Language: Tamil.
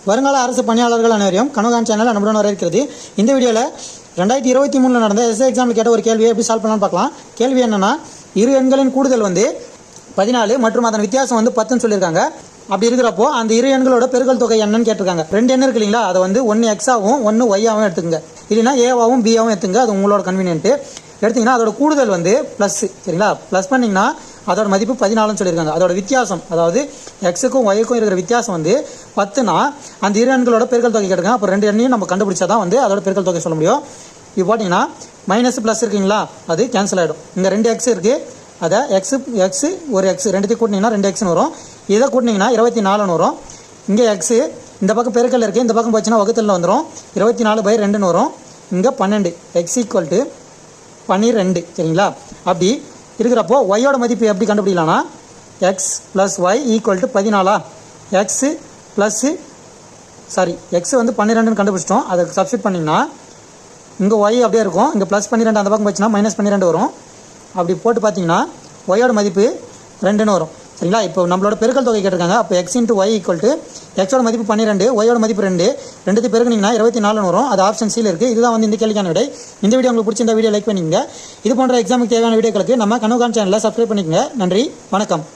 வருங்கால அரசு பணியாளர்கள் அனைவரையும் கனவுகான் சேனல் அன்புடன் வரவேற்கிறது. இந்த வீடியோவில் 2023 நடந்த எஸ்ஐ எக்ஸாமில் கேட்ட ஒரு கேள்வியை எப்படி சால்வ் பண்ணலாம்னு பார்க்கலாம். கேள்வி என்னன்னா, இரு எண்களின் கூடுதல் 14 மற்றும் அதன் வித்தியாசம் 10ன்னு சொல்லியிருக்காங்க. அப்படி இருக்கிறப்போ அந்த இரு எண்களோட பெருக்கல் தொகை என்னன்னு கேட்டிருக்காங்க. ரெண்டு எண் இருக்கு இல்லைங்களா, அதை ஒன்று எக்ஸாகவும் ஒன்று ஒய்யாகவும் எடுத்துக்கங்க. இல்லைன்னா ஏவாவும் பியாவும் எடுத்துங்க, அது உங்களோட கன்வீனியன்ட்டு. எடுத்திங்கன்னா அதோட கூடுதல் ப்ளஸ், சரிங்களா? ப்ளஸ் பண்ணிங்கன்னா அதோட மதிப்பு 14ன்னு சொல்லியிருக்காங்க. அதோட வித்தியாசம், அதாவது எக்ஸுக்கும் ஒய்க்கும் இருக்கிற வித்தியாசம் 10னா அந்த இரு எண்களோட பெருக்கல் தொகை கேட்டுருக்காங்க. அப்போ ரெண்டு எண்ணையும் நம்ம கண்டுபிடிச்சா தான் அதோட பெருக்கல் தொகை சொல்ல முடியும். இப்போ பார்த்தீங்கன்னா மைனஸ் ப்ளஸ் இருக்குங்களா, அது கேன்சல் ஆகிடும். இங்கே 2 எக்ஸ் இருக்குது, அதை எக்ஸு ஒரு எக்ஸ் ரெண்டுத்தையும் கூட்டினீங்கன்னா 2 எக்ஸ்னு வரும். இதை கூட்டினீங்கன்னா 24ன்னு வரும். இங்கே எக்ஸு இந்த பக்கம் பெருக்கல் இருக்குது, இந்த பக்கம் போச்சுன்னா வகுத்தலில் வந்துடும். 24/2ன்னு வரும். இங்கே 12, எக்ஸ் ஈக்குவல் டு 12, சரிங்களா? அப்படி இருக்கிறப்போ ஒய்யோட மதிப்பு எப்படி கண்டுபிடிக்கலாம்னா, x plus y equal to 14. X 12ன்னு கண்டுபிடிச்சிட்டோம். அதை சப்ஸ்டிட் பண்ணிங்கன்னா இங்கே ஒய் அப்படியே இருக்கும். இங்கே +12 அந்த பக்கம் போச்சுன்னா -12 வரும். அப்படி போட்டு பார்த்தீங்கன்னா ஒய்யோட மதிப்பு 2ன்னு வரும், சரிங்களா? இப்போ நம்மளோட பெருக்கல் தொகை கேட்டிருக்காங்க. அப்போ x into y equal to எக்ஸோட மதிப்பு 12, ஒய்யோட மதிப்பு 2, ரெண்டுத்தையும் பெருக்குனிங்கன்னா 24ன்னு வரும். அது ஆப்ஷன் சியில் இருக்குது. இதுதான் இந்த கேள்விக்கான விடை. இந்த வீடியோ உங்களுக்கு பிடிச்சிருந்த வீடியோ லைக் பண்ணிக்கங்க. இது போன்ற எக்ஸாமுக்கு தேவையான வீடியோக்களுக்கு நம்ம கனவுகான் சேனலில் சப்ஸ்கிரைப் பண்ணிக்கங்க. நன்றி, வணக்கம்.